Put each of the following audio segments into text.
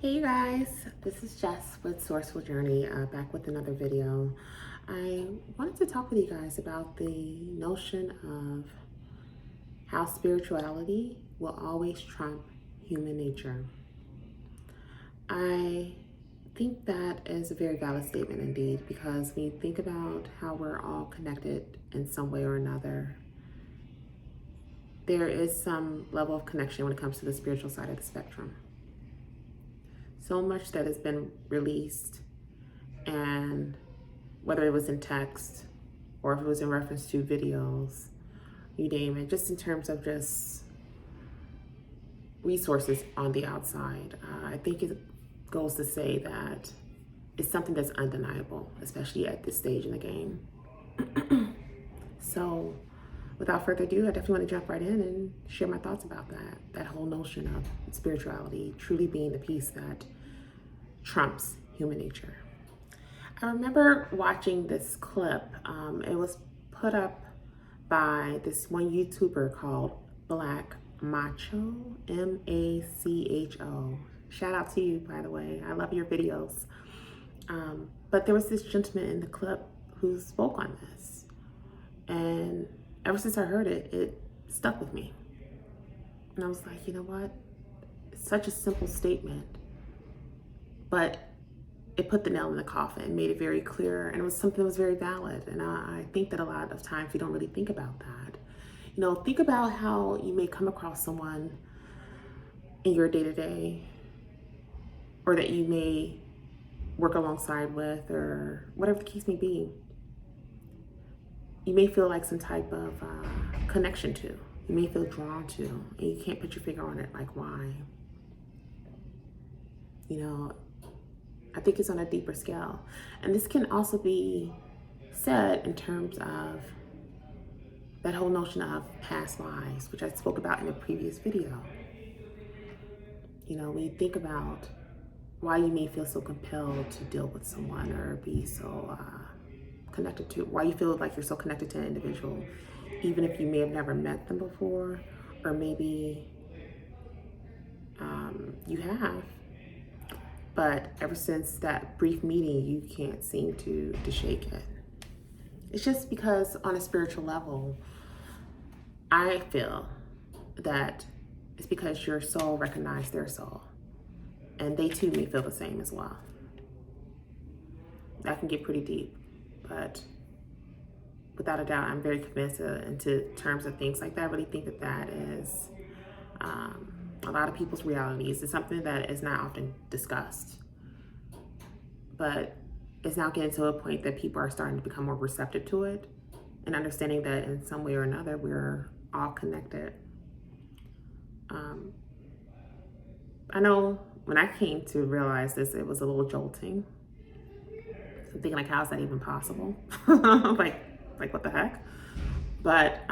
Hey you guys, this is Jess with Sourceful Journey, back with another video. I wanted to talk with you guys about the notion of how spirituality will always trump human nature. I think that is a very valid statement indeed, because when you think about how we're all connected in some way or another, there is some level of connection when it comes to the spiritual side of the spectrum. So much that has been released, and whether it was in text or if it was in reference to videos, you name it, just in terms of just resources on the outside, I think it goes to say that it's something that's undeniable, especially at this stage in the game. So without further ado, I definitely want to jump right in and share my thoughts about that whole notion of spirituality truly being the piece that trumps human nature. I remember watching this clip. It was put up by this one YouTuber called blackmacho, M-A-C-H-O. Shout out to you, by the way. I love your videos. But there was this gentleman in the clip who spoke on this. And ever since I heard it, it stuck with me. And I was like, you know what? It's such a simple statement, but it put the nail in the coffin and made it very clear, and it was something that was very valid. And I think that a lot of times we don't really think about that. You know, think about how you may come across someone in your day-to-day, or that you may work alongside with, or whatever the case may be. You may feel like some type of connection to. You may feel drawn to, and you can't put your finger on it, like why. You know, I think it's on a deeper scale. And this can also be said in terms of that whole notion of past lives, which I spoke about in a previous video. You know, when you think about why you may feel so compelled to deal with someone or be so connected to, why you feel like you're so connected to an individual, even if you may have never met them before, or maybe you have. But ever since that brief meeting, you can't seem to shake it. It's just because on a spiritual level, I feel that it's because your soul recognized their soul. And they too may feel the same as well. That can get pretty deep. But without a doubt, I'm very convinced into terms of things like that. I really think that that is a lot of people's realities. It's something that is not often discussed, but it's now getting to a point that people are starting to become more receptive to it and understanding that in some way or another, we're all connected. I know when I came to realize this, it was a little jolting. So I'm thinking, like, how is that even possible? like what the heck? But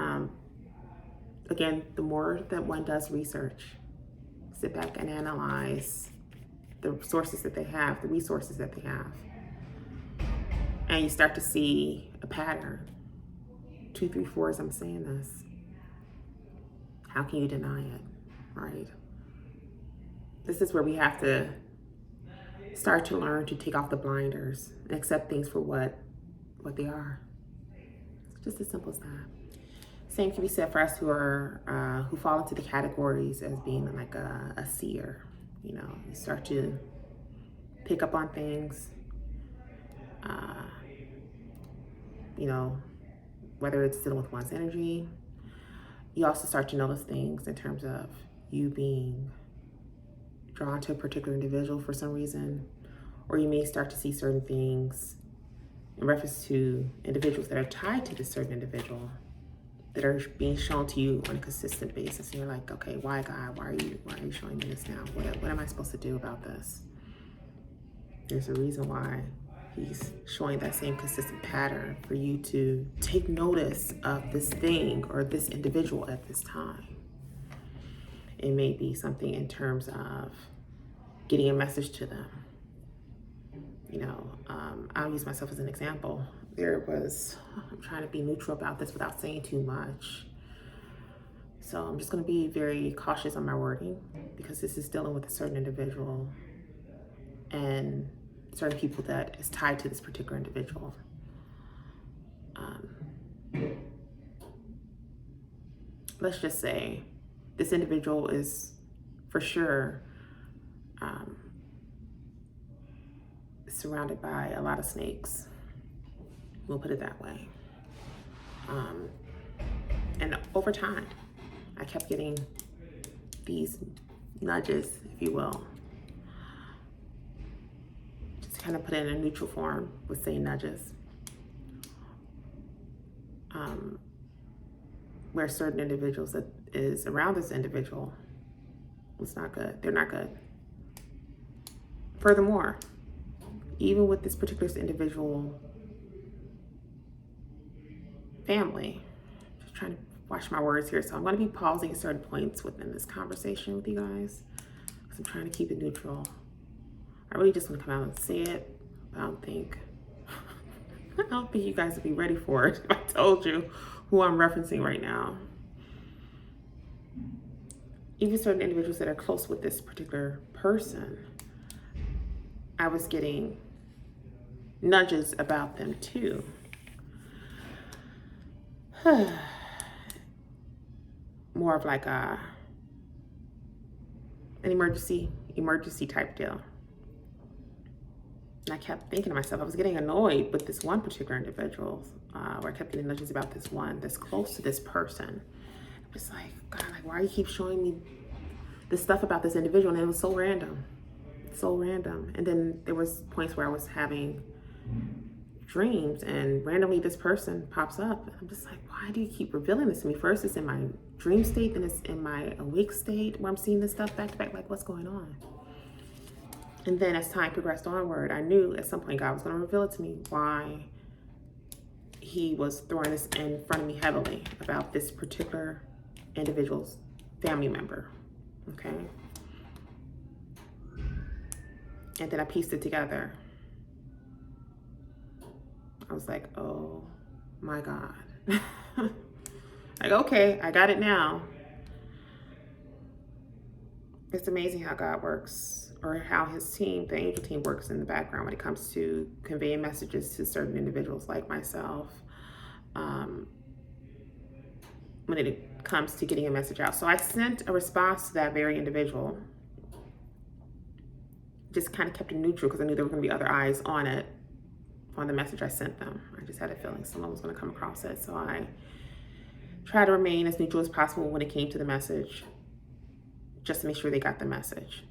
again, the more that one does research, sit back and analyze the sources that they have, the resources that they have, and you start to see a pattern. 2, 3, 4 as I'm saying this. How can you deny it, right? This is where we have to start to learn to take off the blinders and accept things for what they are. It's just as simple as that. Same can be said for us who fall into the categories as being like a seer. You know, you start to pick up on things, you know, whether it's dealing with one's energy. You also start to notice things in terms of you being drawn to a particular individual for some reason, or you may start to see certain things in reference to individuals that are tied to this certain individual that are being shown to you on a consistent basis. And you're like, okay, why God? Why are you showing me this now? What am I supposed to do about this? There's a reason why he's showing that same consistent pattern for you to take notice of this thing or this individual at this time. It may be something in terms of getting a message to them. You know, I'll use myself as an example. I'm trying to be neutral about this without saying too much. So I'm just going to be very cautious on my wording, because this is dealing with a certain individual and certain people that is tied to this particular individual. Let's just say this individual is for sure surrounded by a lot of snakes. We'll put it that way. And over time, I kept getting these nudges, if you will. Just kind of put it in a neutral form with saying nudges. Where certain individuals that is around this individual, it's not good. They're not good. Furthermore, even with this particular individual family, just trying to watch my words here. So I'm going to be pausing at certain points within this conversation with you guys, because I'm trying to keep it neutral. I really just want to come out and say it, but I don't think you guys would be ready for it if I told you who I'm referencing right now. Even certain individuals that are close with this particular person, I was getting nudges about them too. More of like an emergency type deal. And I kept thinking to myself, I was getting annoyed with this one particular individual, where I kept getting nudges about this one that's close to this person. I'm just like, God, like, why do you keep showing me this stuff about this individual? And it was so random. And then there was points where I was having dreams and randomly this person pops up. And I'm just like, why do you keep revealing this to me? First it's in my dream state, then it's in my awake state where I'm seeing this stuff back to back, like what's going on? And then as time progressed onward, I knew at some point God was going to reveal it to me why he was throwing this in front of me heavily about this particular individual's family member, okay? And then I pieced it together. I was like, oh my God. Like, okay, I got it now. It's amazing how God works, or how his team, the angel team, works in the background when it comes to conveying messages to certain individuals like myself, when it comes to getting a message out. So I sent a response to that very individual. Just kind of kept it neutral because I knew there were going to be other eyes on it, on the message I sent them. I just had a feeling someone was going to come across it. So I tried to remain as neutral as possible when it came to the message, just to make sure they got the message.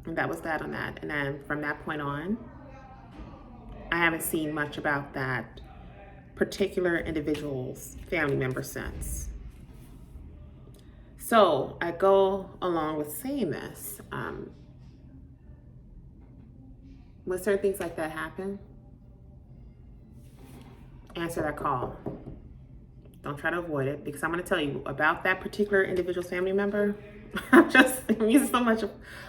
And that was that on that. And then from that point on, I haven't seen much about that particular individual's family member since. So I go along with saying this. When certain things like that happen, answer that call. Don't try to avoid it, because I'm going to tell you about that particular individual's family member. I'm just using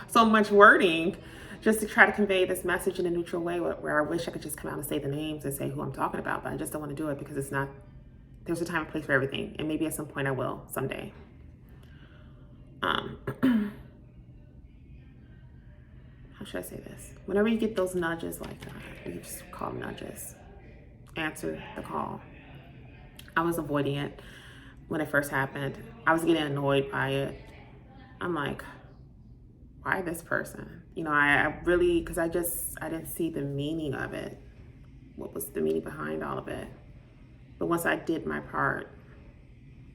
so much wording just to try to convey this message in a neutral way, where I wish I could just come out and say the names and say who I'm talking about, but I just don't want to do it because it's not, there's a time and place for everything. And maybe at some point I will someday. How should I say this? Whenever you get those nudges like that, you just call them nudges. Answer the call. I was avoiding it when it first happened. I was getting annoyed by it. I'm like, why this person? You know, I really, because I didn't see the meaning of it. What was the meaning behind all of it? But once I did my part,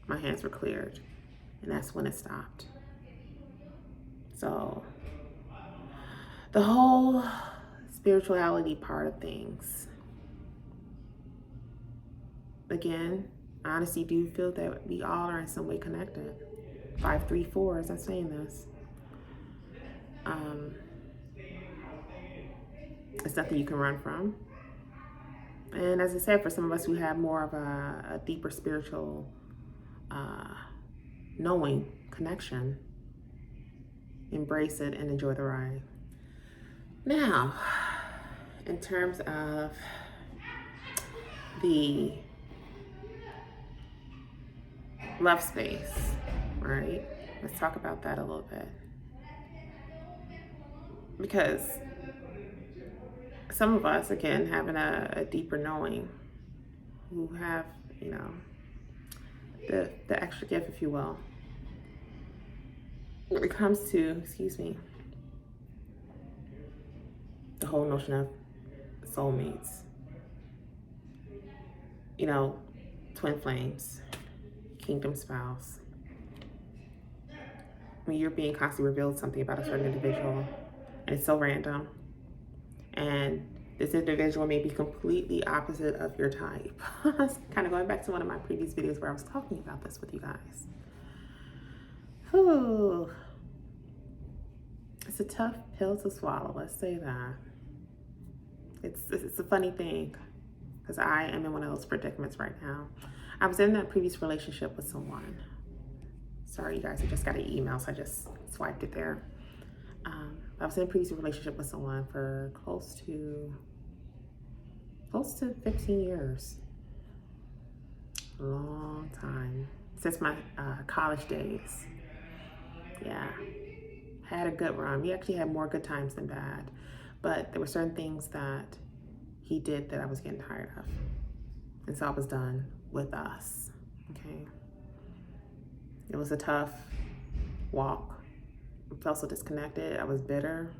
my hands were cleared. And that's when it stopped. So the whole spirituality part of things, again, I honestly do feel that we all are in some way connected. 534, as I'm saying this. It's nothing you can run from. And as I said, for some of us who have more of a deeper spiritual knowing connection, embrace it and enjoy the ride. Now, in terms of the love space, right? Let's talk about that a little bit. Because some of us, again, having a deeper knowing, who have, you know, the extra gift, if you will, when it comes to, excuse me, the whole notion of soulmates, you know, twin flames, kingdom spouse, when you're being constantly revealed something about a certain individual and it's so random, and this individual may be completely opposite of your type. Kind of going back to one of my previous videos where I was talking about this with you guys. Whew. It's a tough pill to swallow, let's say that. It's a funny thing, because I am in one of those predicaments right now. I was in that previous relationship with someone. Sorry, you guys, I just got an email, so I just swiped it there. I was in a previous relationship with someone for close to 15 years. A long time. Since my college days. Yeah. Had a good run. We actually had more good times than bad. But there were certain things that he did that I was getting tired of. And so I was done with us. Okay. It was a tough walk. I felt so disconnected. I was bitter,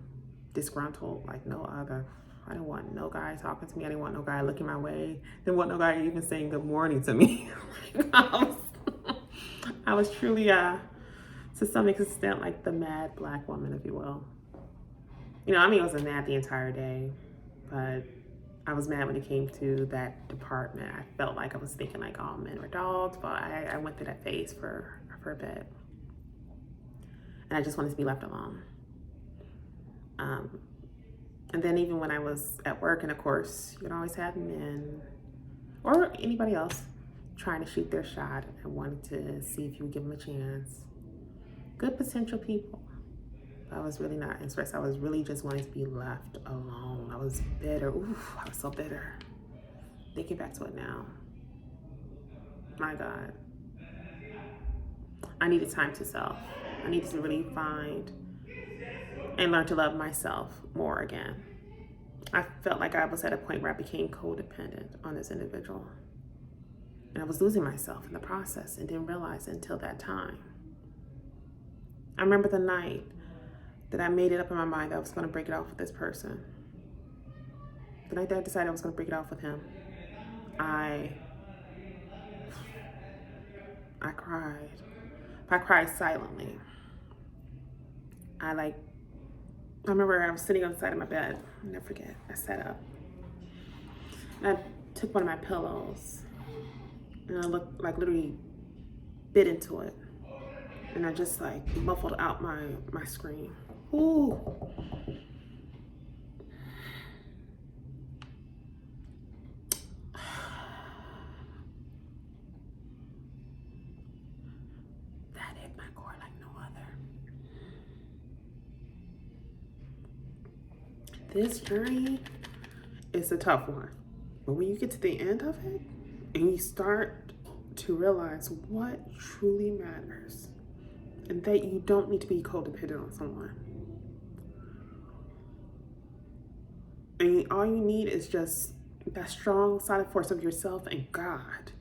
disgruntled like no other. I didn't want no guy talking to me. I didn't want no guy looking my way. Didn't want no guy even saying good morning to me. I was truly, to some extent, like the mad black woman, if you will. You know, I mean, I wasn't mad the entire day, but I was mad when it came to that department. I felt like I was thinking like all men were dogs, but I went through that phase for a bit. And I just wanted to be left alone. And then even when I was at work, and of course, you can always have men or anybody else trying to shoot their shot and wanting to see if you would give them a chance. Good potential people. But I was really not interested. I was really just wanting to be left alone. I was bitter. Oof, I was so bitter. Thinking back to it now. My God. I needed time to self. I needed to really find and learn to love myself more again. I felt like I was at a point where I became codependent on this individual. And I was losing myself in the process and didn't realize it until that time. I remember the night that I made it up in my mind that I was going to break it off with this person. The night that I decided I was going to break it off with him, I cried. I cried silently. I remember I was sitting on the side of my bed. I'll never forget. I sat up. And I took one of my pillows. And I looked, like literally bit into it. And I just like muffled out my scream. Ooh. That hit my core like no other. This journey is a tough one. But when you get to the end of it, and you start to realize what truly matters, and that you don't need to be codependent on someone. And all you need is just that strong, solid force of yourself and God,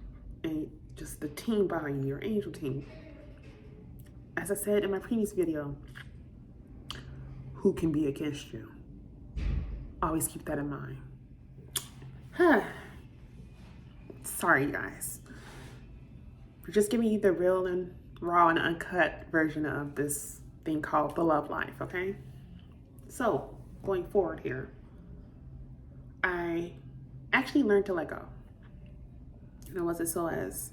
and just the team behind you, your angel team. As I said in my previous video, who can be against you? Always keep that in mind. Sorry, you guys. For just giving you the real and raw and uncut version of this thing called the love life, okay? So, going forward here, I actually learned to let go. And I wasn't so as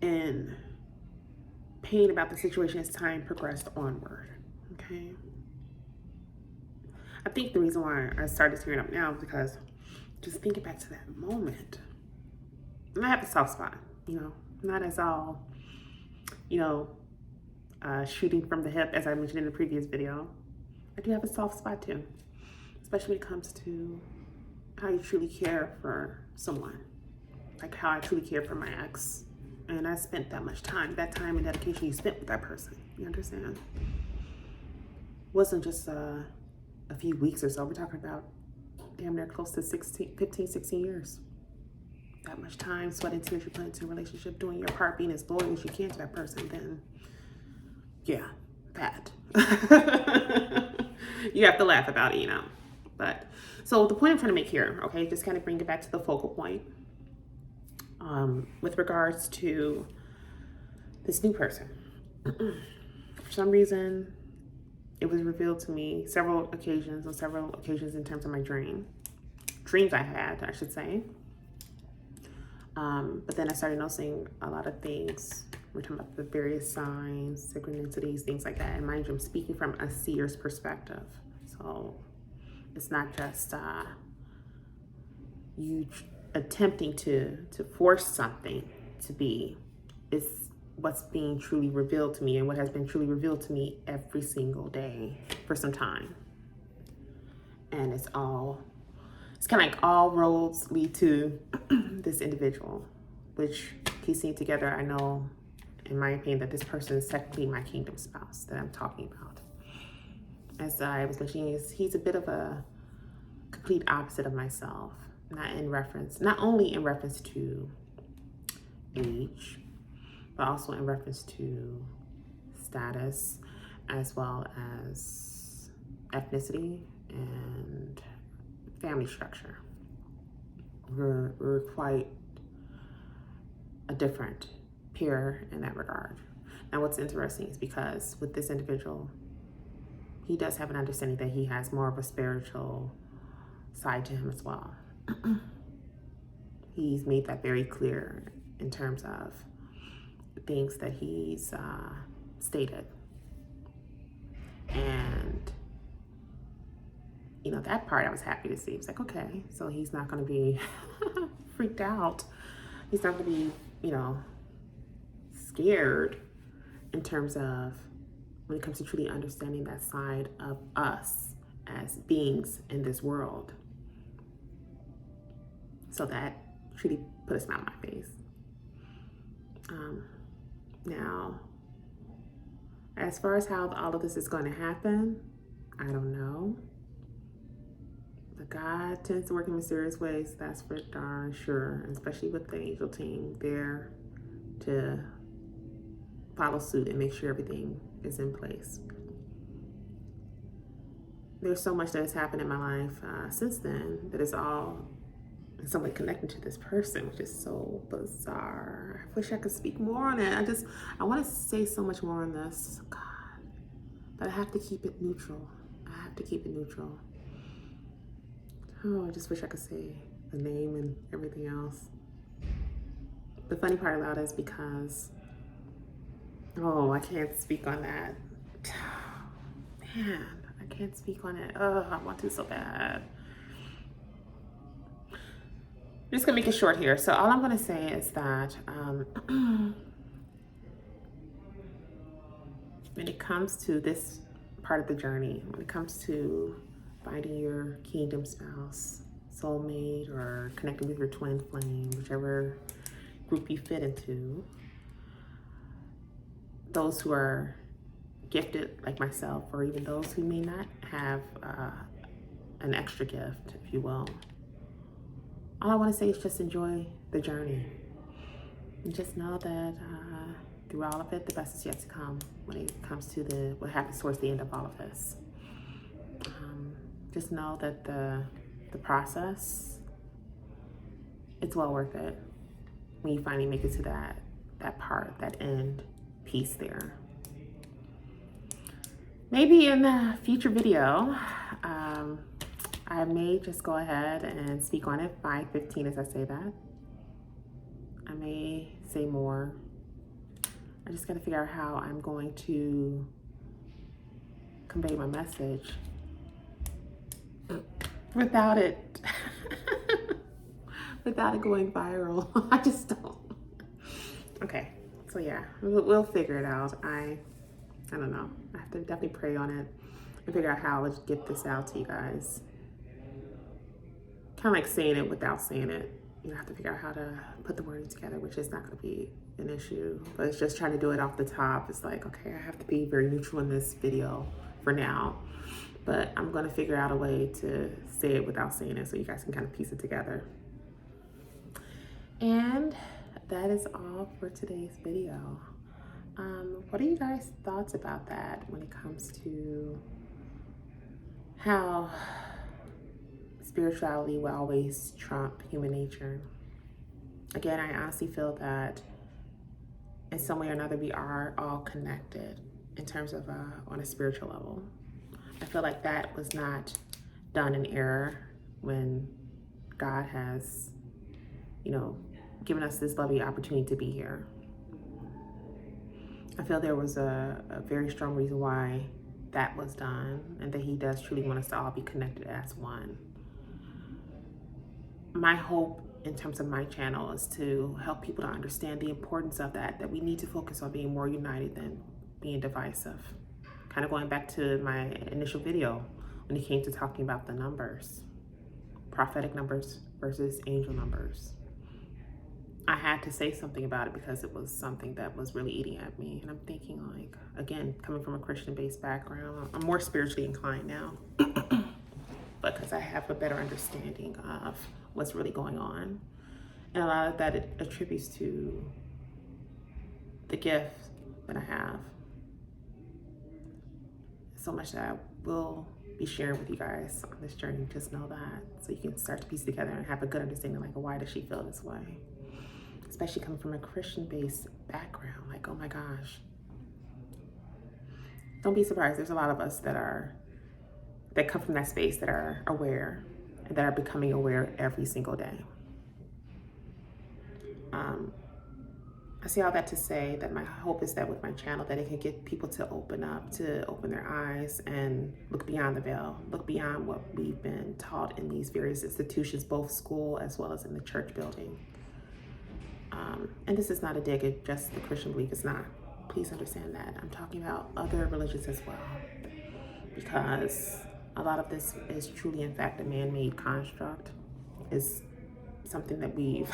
in pain about the situation as time progressed onward, okay? I think the reason why I started tearing up now is because just thinking back to that moment, and I have a soft spot, you know, not as all, you know, shooting from the hip, as I mentioned in the previous video. I do have a soft spot too, especially when it comes to how you truly care for someone, like how I truly care for my ex. And I spent that much time, that time and dedication you spent with that person, you understand? Wasn't just a few weeks or so. We're talking about damn near close to 15, 16 years. That much time, sweat, and tears you put into a relationship, doing your part, being as loyal as you can to that person, then yeah, that. You have to laugh about it, But so the point I'm trying to make here, okay, just kind of bring it back to the focal point. With regards to this new person. For some reason, it was revealed to me on several occasions in terms of my dreams I had, I should say. But then I started noticing a lot of things. We're talking about the various signs, synchronicities, things like that. And mind you, I'm speaking from a seer's perspective. So it's not just you attempting to force something to be. It's what's being truly revealed to me, and what has been truly revealed to me every single day for some time. And it's kind of like all roads lead to this individual, which piecing together, I know, in my opinion, that this person is technically my kingdom spouse that I'm talking about. As I was mentioning, he's a bit of a complete opposite of myself, not only in reference to age, but also in reference to status, as well as ethnicity and family structure. We're quite a different peer in that regard. Now, what's interesting is because with this individual, he does have an understanding that he has more of a spiritual side to him as well. He's made that very clear in terms of things that he's stated. And that part I was happy to see. It's like, okay, so he's not going to be freaked out. He's not going to be, scared in terms of when it comes to truly understanding that side of us as beings in this world. So that truly put a smile on my face. Now, as far as how all of this is going to happen, I don't know. But God tends to work in mysterious ways, that's for darn sure, especially with the angel team there to follow suit and make sure everything is in place. There's so much that has happened in my life since then that is all in some way connected to this person, which is so bizarre. I wish I could speak more on it. I want to say so much more on this, God, but I have to keep it neutral. Oh, I just wish I could say the name and everything else. The funny part about it is because, I can't speak on that. Man, I can't speak on it. Oh, I want to so bad. I'm just gonna make it short here. So all I'm gonna say is that when it comes to this part of the journey, when it comes to finding your kingdom spouse, soulmate, or connecting with your twin flame, whichever group you fit into, those who are gifted like myself, or even those who may not have an extra gift, if you will, all I want to say is just enjoy the journey. And just know that through all of it, the best is yet to come when it comes to what happens towards the end of all of this. Just know that the process, it's well worth it when you finally make it to that part, that end piece there. Maybe in a future video, I may just go ahead and speak on it 5:15 as I say that. I may say more. I just got to figure out how I'm going to convey my message without it going viral. I just don't. Okay, so yeah, we'll figure it out. I don't know. I have to definitely pray on it and figure out how to get this out to you guys. Kind of like saying it without saying it. You have to figure out how to put the wording together, which is not going to be an issue. But it's just trying to do it off the top. It's like, okay, I have to be very neutral in this video for now. but I'm going to figure out a way to say it without saying it so you guys can kind of piece it together. And that is all for today's video. What are you guys' thoughts about that when it comes to how spirituality will always trump human nature? Again, I honestly feel that in some way or another, we are all connected in terms of on a spiritual level. I feel like that was not done in error when God has, given us this lovely opportunity to be here. I feel there was a very strong reason why that was done, and that he does truly want us to all be connected as one. My hope in terms of my channel is to help people to understand the importance of that we need to focus on being more united than being divisive. Kind of going back to my initial video when it came to talking about the numbers, prophetic numbers versus angel numbers. I had to say something about it because it was something that was really eating at me. And I'm thinking, like, again, coming from a Christian-based background, I'm more spiritually inclined now, because I have a better understanding of what's really going on. And a lot of that it attributes to the gift that I have. So much that I will be sharing with you guys on this journey. Just know that, so you can start to piece together and have a good understanding, like, why does she feel this way? Especially coming from a Christian-based background, like, oh my gosh. Don't be surprised. There's a lot of us that come from that space that are aware and that are becoming aware every single day. I say all that to say that my hope is that with my channel that it can get people to open up, to open their eyes and look beyond the veil, look beyond what we've been taught in these various institutions, both school as well as in the church building. And this is not a dig at just the Christian belief. It's not. Please understand that. I'm talking about other religions as well, because a lot of this is truly, in fact, a man-made construct. Is something that we've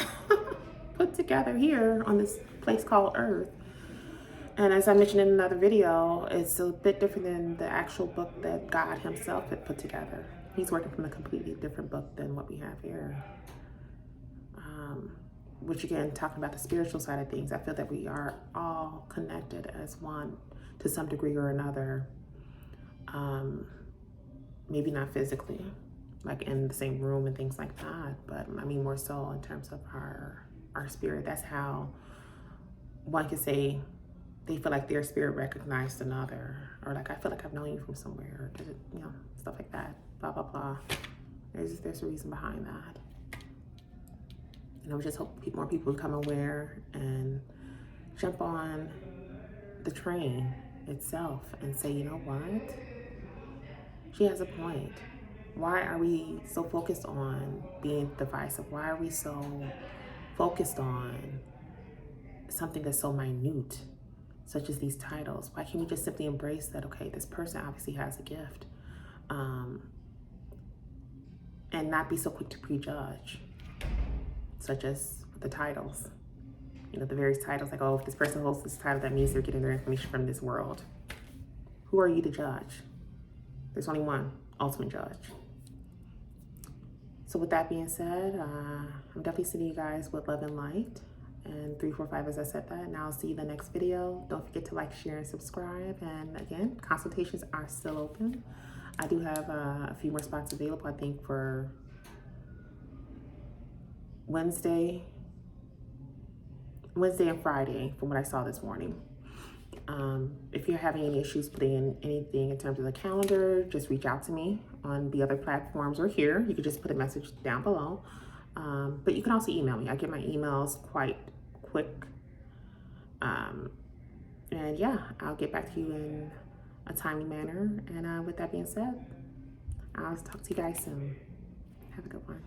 put together here on this place called Earth. And as I mentioned in another video, it's a bit different than the actual book that God himself had put together. He's working from a completely different book than what we have here. Which again, talking about the spiritual side of things, I feel that we are all connected as one to some degree or another. Maybe not physically, like in the same room and things like that, but I mean more so in terms of our spirit. That's how one can say they feel like their spirit recognized another, or like, I feel like I've known you from somewhere, or stuff like that, blah, blah, blah. There's a reason behind that. And I would just hope more people become aware and jump on the train itself and say, you know what? She has a point. Why are we so focused on being divisive? Why are we so focused on something that's so minute, such as these titles? Why can't we just simply embrace that, okay, this person obviously has a gift, and not be so quick to prejudge, such as the titles. The various titles, like, oh, if this person holds this title, that means they're getting their information from this world. Who are you to judge? There's only one ultimate judge. So with that being said, I'm definitely sending you guys with love and light. And 345 as I said that. And I'll see you in the next video. Don't forget to like, share, and subscribe. And again, consultations are still open. I do have a few more spots available, I think, for Wednesday and Friday, from what I saw this morning. If you're having any issues putting in anything in terms of the calendar, just reach out to me on the other platforms or here. You can just put a message down below. But you can also email me. I get my emails quite quick. And yeah, I'll get back to you in a timely manner. And with that being said, I'll talk to you guys soon. Have a good one.